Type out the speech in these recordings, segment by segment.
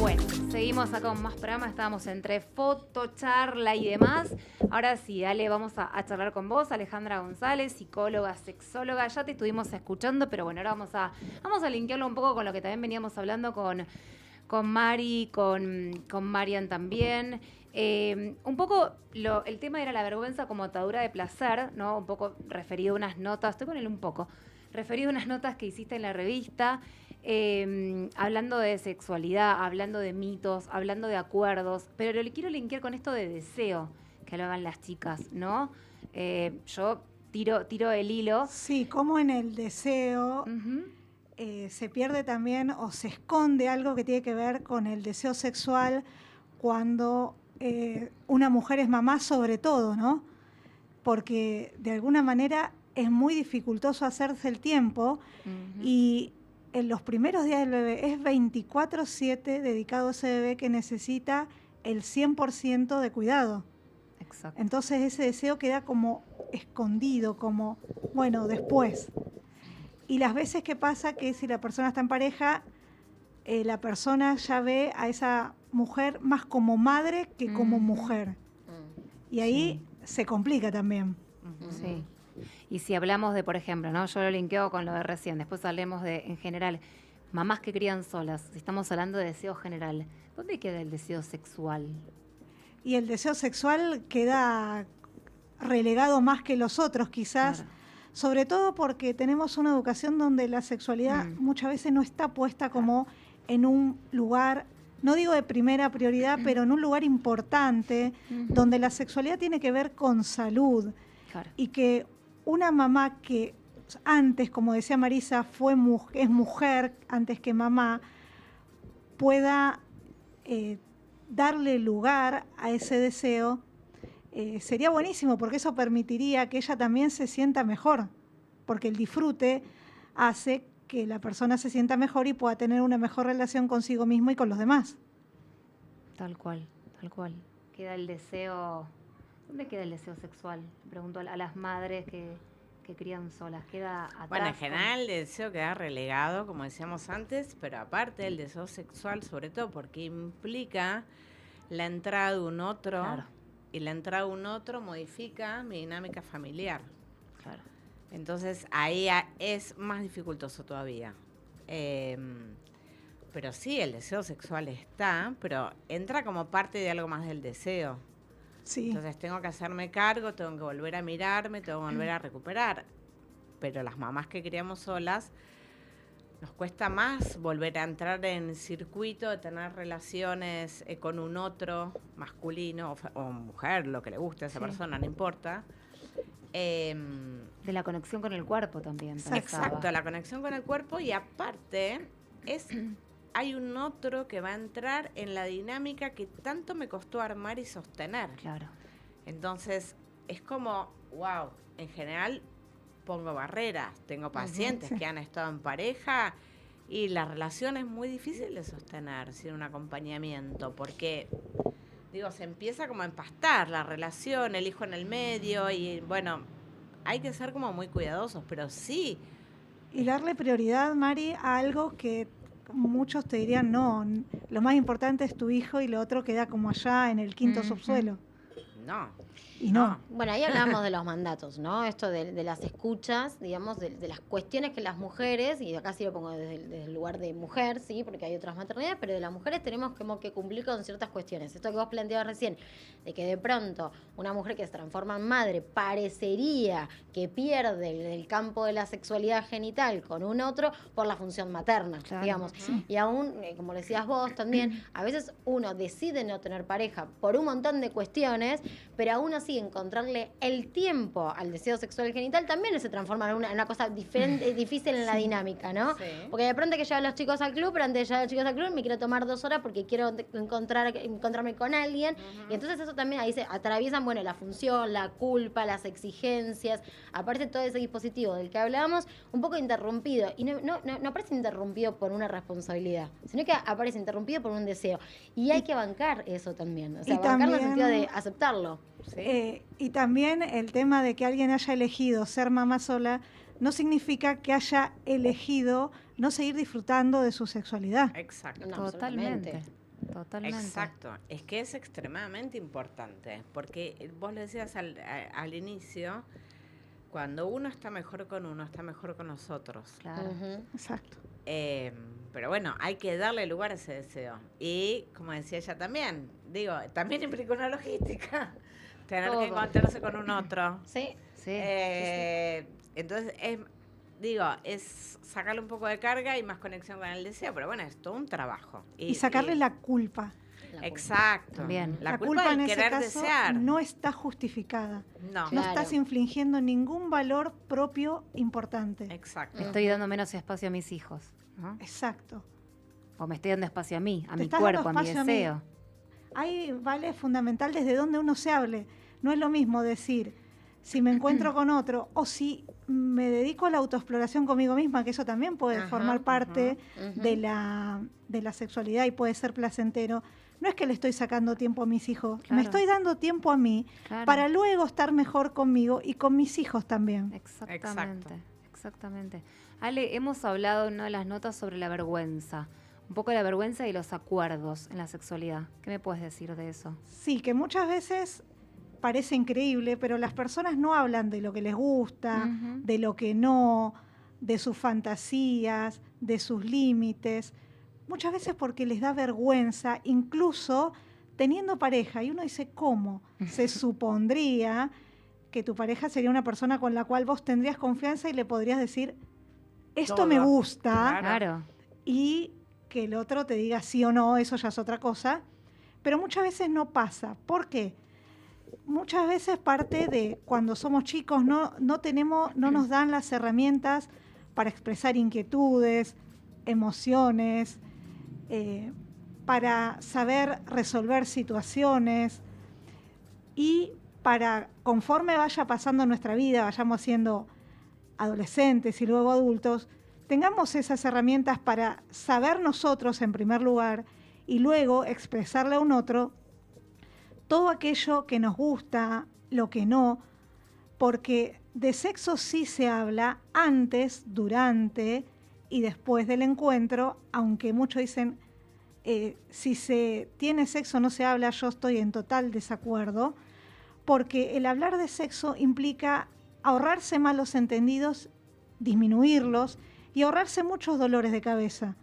Bueno, seguimos acá con más programas, estábamos entre foto, charla y demás. Ahora sí, Ale, vamos a charlar con vos, Alejandra González, psicóloga, sexóloga. Ya te estuvimos escuchando, pero bueno, ahora vamos a linkearlo un poco con lo que también veníamos hablando con Mari, con Marian también. Un poco el tema era la vergüenza como atadura de placer, ¿no? Un poco referido a unas notas, estoy con él un poco, referido a unas notas que hiciste en la revista. Hablando de sexualidad, hablando de mitos, hablando de acuerdos, pero le quiero linkear con esto de deseo que hablaban las chicas, ¿no? Yo tiro el hilo. Sí, como en el deseo se pierde también o se esconde algo que tiene que ver con el deseo sexual cuando una mujer es mamá, sobre todo, ¿no? Porque de alguna manera es muy dificultoso hacerse el tiempo y en los primeros días del bebé es 24/7 dedicado a ese bebé que necesita el 100% de cuidado. Exacto. Entonces ese deseo queda como escondido, como, bueno, después. Y las veces que pasa que si la persona está en pareja, la persona ya ve a esa mujer más como madre que como mujer. Y ahí se complica también. Sí. Y si hablamos de, por ejemplo, ¿no? Yo lo linkeo con lo de recién, después hablemos de, en general, mamás que crían solas, si estamos hablando de deseo general, ¿dónde queda el deseo sexual? Y el deseo sexual queda relegado más que los otros, quizás, Claro. sobre todo porque tenemos una educación donde la sexualidad muchas veces no está puesta como en un lugar, no digo de primera prioridad, pero en un lugar importante, donde la sexualidad tiene que ver con salud. Claro. Y que una mamá que antes, como decía Marisa, es mujer antes que mamá, pueda darle lugar a ese deseo, sería buenísimo, porque eso permitiría que ella también se sienta mejor, porque el disfrute hace que la persona se sienta mejor y pueda tener una mejor relación consigo mismo y con los demás. Tal cual, tal cual. Queda el deseo. ¿Dónde queda el deseo sexual? Pregunto a las madres que crían solas. ¿Queda atrás? Bueno, en general el deseo queda relegado, como decíamos antes, pero aparte el deseo sexual, sobre todo porque implica la entrada de un otro, Claro. y la entrada de un otro modifica mi dinámica familiar. Claro. Entonces ahí es más dificultoso todavía. Pero sí, el deseo sexual está, pero entra como parte de algo más del deseo. Sí. Entonces tengo que hacerme cargo, tengo que volver a mirarme, tengo que volver a recuperar. Pero las mamás que criamos solas, nos cuesta más volver a entrar en el circuito de tener relaciones con un otro masculino o mujer, lo que le guste a esa persona, no importa. De la conexión con el cuerpo también. Exacto, la conexión con el cuerpo, y aparte hay un otro que va a entrar en la dinámica que tanto me costó armar y sostener. Claro. Entonces es como, wow, en general pongo barreras, tengo pacientes que han estado en pareja y la relación es muy difícil de sostener sin un acompañamiento, porque digo, se empieza como a empastar la relación, el hijo en el medio, y bueno, hay que ser como muy cuidadosos, pero sí. Y darle prioridad, Mari, a algo que muchos te dirían, no, lo más importante es tu hijo y lo otro queda como allá en el quinto subsuelo. No. Y no. Bueno, ahí hablamos de los mandatos, ¿no? Esto de las escuchas, digamos, de las cuestiones que las mujeres, y acá sí lo pongo desde el lugar de mujer, sí, porque hay otras maternidades, pero de las mujeres tenemos como que cumplir con ciertas cuestiones. Esto que vos planteabas recién, de que de pronto una mujer que se transforma en madre parecería que pierde el campo de la sexualidad genital con un otro por la función materna, Claro, digamos. sí. Y aún, como decías vos también, a veces uno decide no tener pareja por un montón de cuestiones, pero aún así encontrarle el tiempo al deseo sexual genital también se transforma en una cosa diferente, difícil en la dinámica, ¿no? Sí. Porque de pronto que llevan los chicos al club, pero antes de llevar a los chicos al club me quiero tomar 2 horas porque quiero encontrarme con alguien. Y entonces eso también ahí se atraviesan, bueno, la función, la culpa, las exigencias, aparte todo ese dispositivo del que hablábamos, un poco interrumpido. Y no aparece interrumpido por una responsabilidad, sino que aparece interrumpido por un deseo. Y hay que bancar eso también. O sea, Y bancarlo en el también- sentido de aceptarlo. ¿Sí? Y también el tema de que alguien haya elegido ser mamá sola no significa que haya elegido no seguir disfrutando de su sexualidad. Exacto. No, Totalmente. absolutamente. Totalmente. Exacto, es que es extremadamente importante, porque vos le decías al inicio, cuando uno está mejor con uno, está mejor con nosotros. Claro. Exacto. Pero bueno, hay que darle lugar a ese deseo. Y, como decía ella también, digo, también implica una logística, tener que encontrarse con un otro. Sí. Sí. Entonces, es sacarle un poco de carga y más conexión con el deseo, pero bueno, es todo un trabajo. Y sacarle la culpa. Exacto. También. La culpa en del ese querer caso desear. no está justificada. No. No Claro. estás infligiendo ningún valor propio importante. Exacto. Me estoy dando menos espacio a mis hijos, ¿no? Exacto. O me estoy dando espacio a mí, a Te mi estás cuerpo, dando a mi espacio a mí. deseo. Ahí vale fundamental desde donde uno se hable. No es lo mismo decir, si me encuentro con otro o si me dedico a la autoexploración conmigo misma, que eso también puede Ajá, formar parte Ujú. de la sexualidad y puede ser placentero. No es que le estoy sacando tiempo a mis hijos, Claro. me estoy dando tiempo a mí Claro. para luego estar mejor conmigo y con mis hijos también. Exactamente, exactamente. Ale, hemos hablado en una de las notas sobre la vergüenza. Un poco de la vergüenza y los acuerdos en la sexualidad. ¿Qué me puedes decir de eso? Sí, que muchas veces parece increíble, pero las personas no hablan de lo que les gusta, Ujú. de lo que no, de sus fantasías, de sus límites. Muchas veces porque les da vergüenza, incluso teniendo pareja. Y uno dice, ¿cómo? Se supondría que tu pareja sería una persona con la cual vos tendrías confianza y le podrías decir, esto Todo. me gusta, Claro. Claro. y que el otro te diga sí o no, eso ya es otra cosa. Pero muchas veces no pasa. ¿Por qué? Muchas veces parte de cuando somos chicos no nos dan las herramientas para expresar inquietudes, emociones, para saber resolver situaciones y para, conforme vaya pasando nuestra vida, vayamos siendo adolescentes y luego adultos, tengamos esas herramientas para saber nosotros en primer lugar y luego expresarle a un otro todo aquello que nos gusta, lo que no, porque de sexo sí se habla antes, durante y después del encuentro, aunque muchos dicen, si se tiene sexo no se habla, yo estoy en total desacuerdo, porque el hablar de sexo implica ahorrarse malos entendidos, disminuirlos y ahorrarse muchos dolores de cabeza,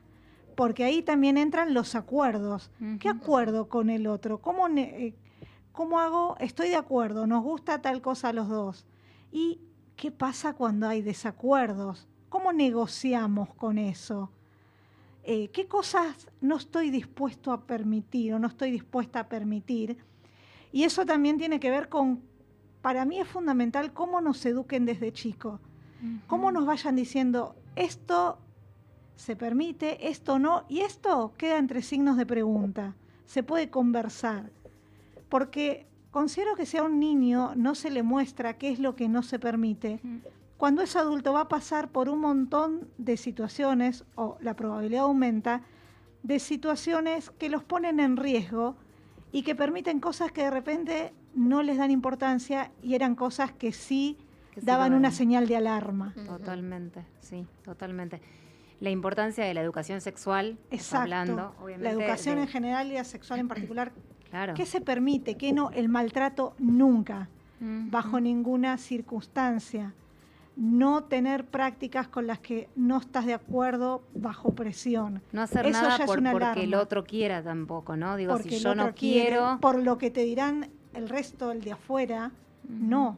porque ahí también entran los acuerdos. ¿Qué Ujú. acuerdo con el otro? ¿Cómo hago? Estoy de acuerdo, nos gusta tal cosa a los dos. ¿Y qué pasa cuando hay desacuerdos? ¿Cómo negociamos con eso? ¿Qué cosas no estoy dispuesto a permitir o no estoy dispuesta a permitir? Y eso también tiene que ver con, para mí es fundamental cómo nos eduquen desde chicos. Cómo nos vayan diciendo, esto se permite, esto no, y esto queda entre signos de pregunta. Se puede conversar. Porque considero que si a un niño no se le muestra qué es lo que no se permite, cuando es adulto va a pasar por un montón de situaciones, o la probabilidad aumenta, de situaciones que los ponen en riesgo y que permiten cosas que de repente no les dan importancia y eran cosas que sí Que sí daban lo una eran. señal de alarma. Totalmente, sí, totalmente. La importancia de la educación sexual, Exacto. hablando, obviamente. La educación de- en general y la sexual en particular. Claro. ¿Qué se permite? ¿Qué no? El maltrato nunca, Ujú. bajo ninguna circunstancia. No tener prácticas con las que no estás de acuerdo bajo presión. No hacer Eso nada ya es una porque el alarma. otro quiera tampoco, ¿no? Digo, Porque si el yo no otro quiere, quiero. por lo que te dirán el resto, el de afuera, no.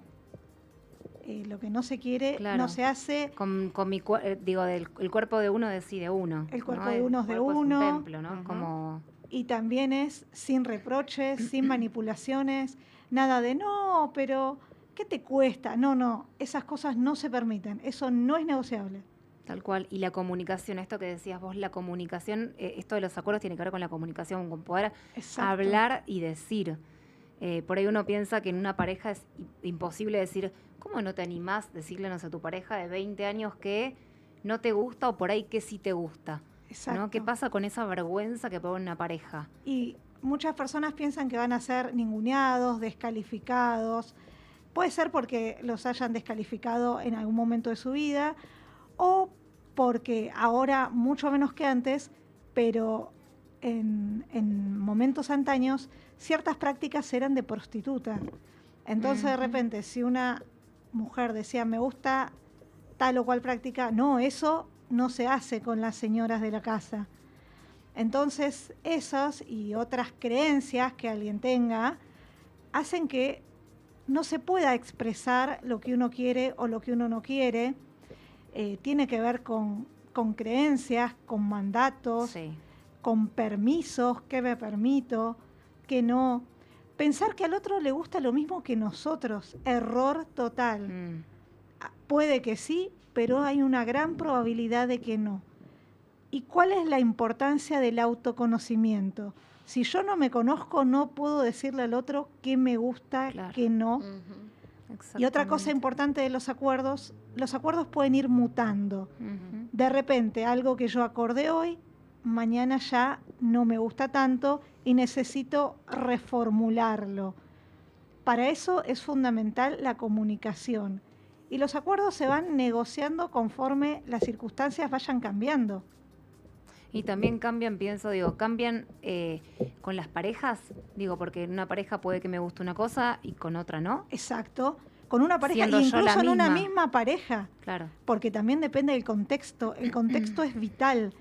Lo que no se quiere Claro. no se hace. Con mi el cuerpo de uno decide uno. El cuerpo ¿no? de uno es de cuerpo uno. un templo, ¿no? Ujú. Como Y también es sin reproches, sin manipulaciones, nada de no, pero ¿qué te cuesta? No, esas cosas no se permiten, eso no es negociable. tal cual. Y la comunicación, esto que decías vos, la comunicación, esto de los acuerdos tiene que ver con la comunicación, con poder Exacto. hablar y decir. Por ahí uno piensa que en una pareja es imposible decir, ¿cómo no te animás a decirle a tu pareja de 20 años que no te gusta o por ahí que sí te gusta? Exacto. ¿No? ¿Qué pasa con esa vergüenza que pone una pareja? Y muchas personas piensan que van a ser ninguneados, descalificados. Puede ser porque los hayan descalificado en algún momento de su vida o porque ahora, mucho menos que antes, pero en momentos antaños ciertas prácticas eran de prostituta. Entonces, de repente, si una mujer decía, me gusta tal o cual práctica, no, eso no se hace con las señoras de la casa. Entonces, esas y otras creencias que alguien tenga hacen que no se pueda expresar lo que uno quiere o lo que uno no quiere. Tiene que ver con creencias, con mandatos, Sí. con permisos, qué me permito, qué no. Pensar que al otro le gusta lo mismo que nosotros, error total. Mm. Puede que sí, pero hay una gran probabilidad de que no. ¿Y cuál es la importancia del autoconocimiento? Si yo no me conozco, no puedo decirle al otro qué me gusta, Claro. qué no. Ujú. Y otra cosa Exactamente. importante de los acuerdos pueden ir mutando. Ujú. De repente, algo que yo acordé hoy, mañana ya no me gusta tanto y necesito reformularlo. Para eso es fundamental la comunicación. Y los acuerdos se van negociando conforme las circunstancias vayan cambiando. Y también cambian, cambian con las parejas, porque en una pareja puede que me guste una cosa y con otra no. Exacto. Con una pareja, Siendo yo la incluso en una misma. misma pareja, Claro. porque también depende del contexto. El contexto es vital.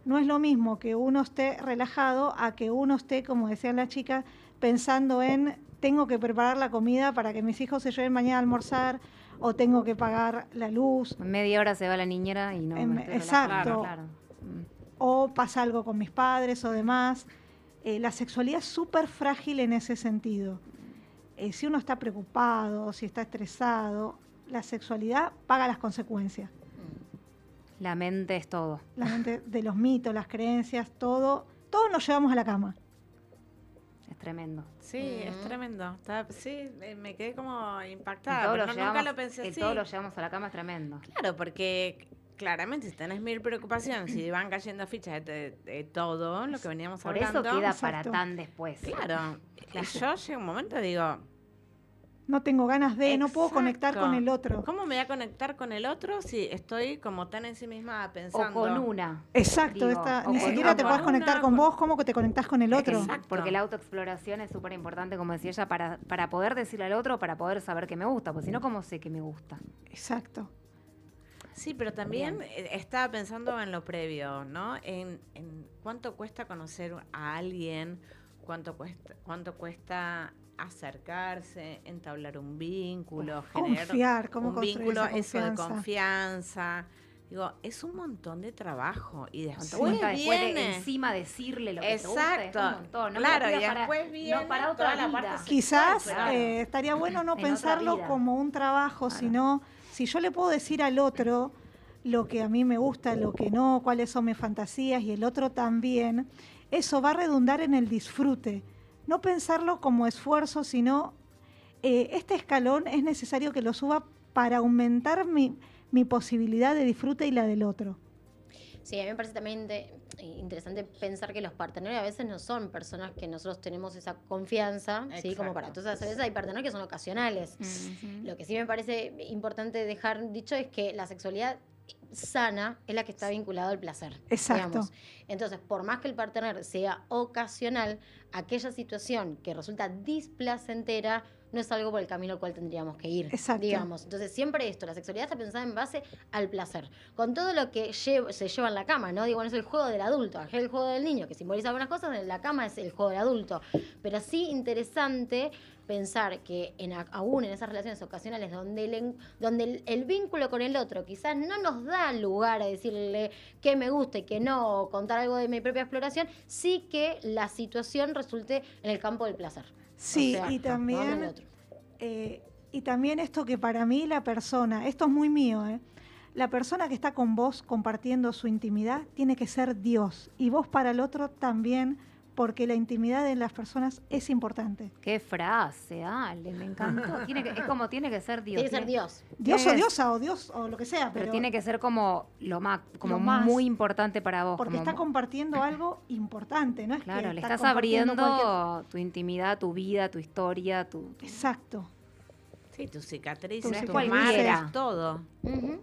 No es lo mismo que uno esté relajado a que uno esté, como decían las chicas, pensando en tengo que preparar la comida para que mis hijos se lleven mañana a almorzar o tengo que pagar la luz En media hora se va la niñera y no me estoy exacto. relajando, claro. Mm. o pasa algo con mis padres o demás. La sexualidad es súper frágil en ese sentido. Si uno está preocupado, si está estresado, la sexualidad paga las consecuencias. La mente es todo. La mente de los mitos, las creencias, todo nos llevamos a la cama. Es tremendo. Sí, es tremendo. Sí, me quedé como Y impactada. todo pero lo nunca llevamos- lo pensé que así. todo lo llevamos a la cama es tremendo. Claro, porque claramente si tenés 1000 preocupaciones, si van cayendo fichas de todo lo que veníamos Por hablando. eso queda Exacto. para tan después. Claro. Y yo llego un momento y digo, No tengo ganas de, no puedo conectar exacto. con el otro. ¿Cómo me voy a conectar con el otro si estoy como tan en sí misma O pensando? con una. Exacto, Digo, o ni con siquiera una, te con puedes conectar una, con con- vos, ¿cómo que te conectás con el otro? Exacto. Porque la autoexploración es súper importante, como decía ella, para poder decirle al otro, para poder saber que me gusta. Porque si no, ¿cómo sé que me gusta? Exacto. Sí, pero también estaba pensando en lo previo, ¿no? En cuánto cuesta conocer a alguien, cuánto cuesta acercarse, entablar un vínculo, generar Confiar, cómo un construir vínculo, esa eso de confianza. confianza. Digo, es un montón de trabajo y Cuánto después cuesta después de viene. encima decirle lo que te gusta, es Exacto. un montón. No me Claro, lo y pidas después viene no, para toda otra la vida. parte Quizás Claro. estaría bueno no En otra pensarlo vida. como un trabajo, Claro. sino si yo le puedo decir al otro lo que a mí me gusta, lo que no, cuáles son mis fantasías y el otro también, eso va a redundar en el disfrute. No pensarlo como esfuerzo, sino este escalón es necesario que lo suba para aumentar mi posibilidad de disfrute y la del otro. Sí, a mí me parece también interesante pensar que los parteneros a veces no son personas que nosotros tenemos esa confianza, ¿sí? Como para. Exacto. Entonces, a veces hay parteneros que son ocasionales. Ujú. Lo que sí me parece importante dejar dicho es que la sexualidad sana es la que está vinculada al placer. Exacto. Digamos. Entonces, por más que el partener sea ocasional, aquella situación que resulta displacentera no es algo por el camino al cual tendríamos que ir. Exacto. Digamos. Entonces, siempre la sexualidad está pensada en base al placer. Con todo lo que se lleva en la cama, ¿no? Digo, bueno, es el juego del adulto, es el juego del niño, que simboliza algunas cosas, en la cama es el juego del adulto. Pero sí interesante pensar que aún en esas relaciones ocasionales donde el vínculo con el otro quizás no nos da lugar a decirle qué me gusta y qué no, o contar algo de mi propia exploración, sí que la situación resulte en el campo del placer. Sí, O sea, y no en el también otro. y también esto que para mí la persona, esto es muy mío, la persona que está con vos compartiendo su intimidad tiene que ser Dios y vos para el otro también, porque la intimidad de las personas es importante. Qué frase, Ale, me encantó. Es como tiene que ser Dios. Tiene que ser Dios. Dios o Es- diosa o Dios o lo que sea, Pero pero tiene que ser como lo más muy importante para vos. porque como está compartiendo algo importante, ¿no? Es Claro, que le está estás compartiendo abriendo tu intimidad, tu vida, tu historia, Exacto. Sí, tus cicatrices, Tus tus cicatrices. marcas, todo. Ujú.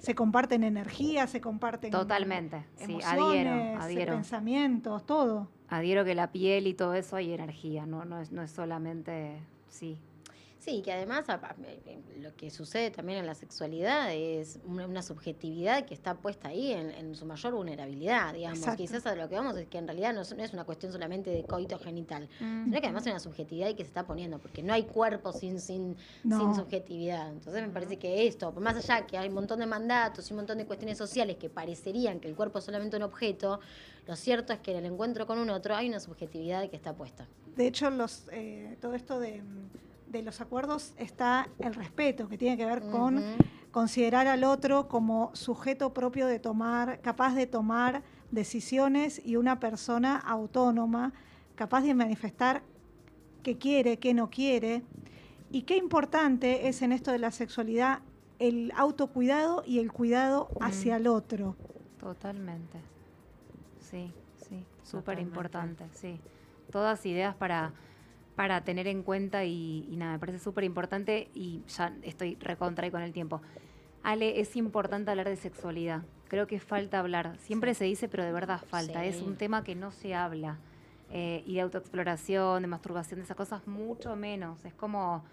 se comparten energías, se comparten Totalmente, sí, emociones, adhiero. pensamientos, todo. Adhiero que la piel y todo eso hay energía, no es solamente, sí. Sí, que además lo que sucede también en la sexualidad es una subjetividad que está puesta ahí en su mayor vulnerabilidad, digamos. Exacto. Quizás a lo que vamos es que en realidad no es una cuestión solamente de coito genital, sino que además es una subjetividad que se está poniendo, porque no hay cuerpo sin subjetividad. Entonces me parece que esto, por más allá que hay un montón de mandatos y un montón de cuestiones sociales que parecerían que el cuerpo es solamente un objeto, lo cierto es que en el encuentro con un otro hay una subjetividad que está puesta. De hecho, todo esto de los acuerdos está el respeto, que tiene que ver con considerar al otro como sujeto propio capaz de tomar decisiones y una persona autónoma, capaz de manifestar qué quiere, qué no quiere. Y qué importante es en esto de la sexualidad el autocuidado y el cuidado hacia el otro. Totalmente. Sí, súper importante, sí. Todas ideas para tener en cuenta y nada, me parece súper importante y ya estoy recontra ahí con el tiempo. Ale, es importante hablar de sexualidad. Creo que falta hablar. Siempre se dice, pero de verdad falta. Sí. Es un tema que no se habla. Y de autoexploración, de masturbación, de esas cosas, mucho menos. Es como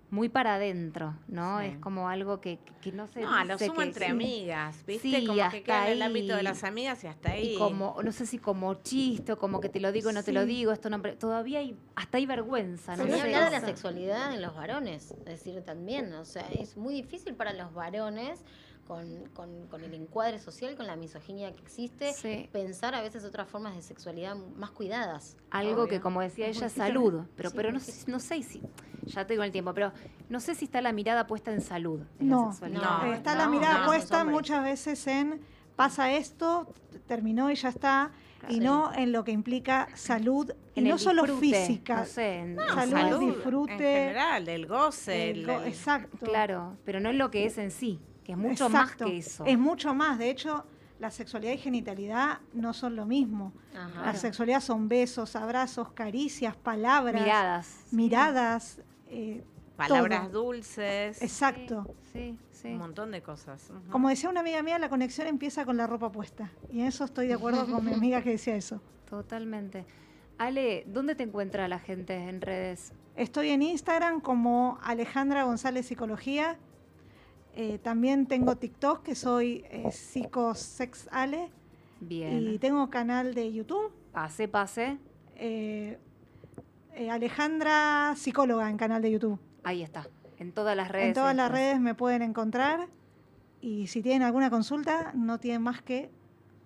muy para adentro, ¿no? Sí. Es como algo que no se No, a lo dice sumo que entre sí. amigas, ¿viste? Sí, como hasta que queda en el ahí. ámbito de las amigas y hasta ahí. Y como, no sé si como chiste o como que te lo digo, no te lo Sí. digo, esto no, todavía hasta hay vergüenza, ¿no? Ni Pero sé. hablar de la eso. sexualidad en los varones, es decir, también, o sea, es muy difícil para los varones con el encuadre social, con la misoginia que existe, Sí. pensar a veces otras formas de sexualidad más cuidadas. Algo Obvio. que, como decía Es muy ella, difícil. salud. Pero Sí, no, muy difícil. no sé si, ya te digo el tiempo, pero no sé si está la mirada puesta en salud en la No, sexualidad. No, está no, la mirada no. puesta Los hombres. muchas veces en pasa esto, terminó y ya está, y Sí. no en lo que implica salud, y En no el solo disfrute, física. no sé, en salud, Salud, disfrute, en general, del goce. exacto. Claro, pero no en lo que es en sí, que es mucho Exacto. más que eso. Es mucho más, de hecho, la sexualidad y genitalidad no son lo mismo. Ajá. La sexualidad son besos, abrazos, caricias, palabras, Miradas. Palabras todo. dulces. Exacto. Sí. Un montón de cosas. Ujú. Como decía una amiga mía, la conexión empieza con la ropa puesta. Y en eso estoy de acuerdo con mi amiga que decía eso. Totalmente. Ale, ¿dónde te encuentra la gente en redes? Estoy en Instagram como Alejandra González Psicología. También tengo TikTok, que soy psicosexale. Bien. Y tengo canal de YouTube. Pase. Alejandra Psicóloga en canal de YouTube. Ahí está. En todas las redes. En todas las estas. redes me pueden encontrar. Y si tienen alguna consulta, no tienen más que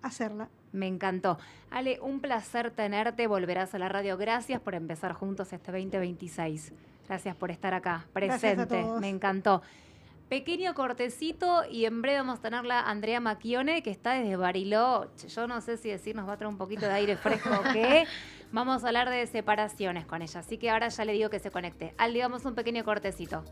hacerla. Me encantó. Ale, un placer tenerte. Volverás a la radio. Gracias por empezar juntos este 2026. Gracias por estar acá, Gracias a presente. todos. Me encantó. Pequeño cortecito y en breve vamos a tenerla Andrea Macchione, que está desde Bariloche. Yo no sé si decir nos va a traer un poquito de aire fresco o qué. Vamos a hablar de separaciones con ella. Así que ahora ya le digo que se conecte. Ale, vamos un pequeño cortecito.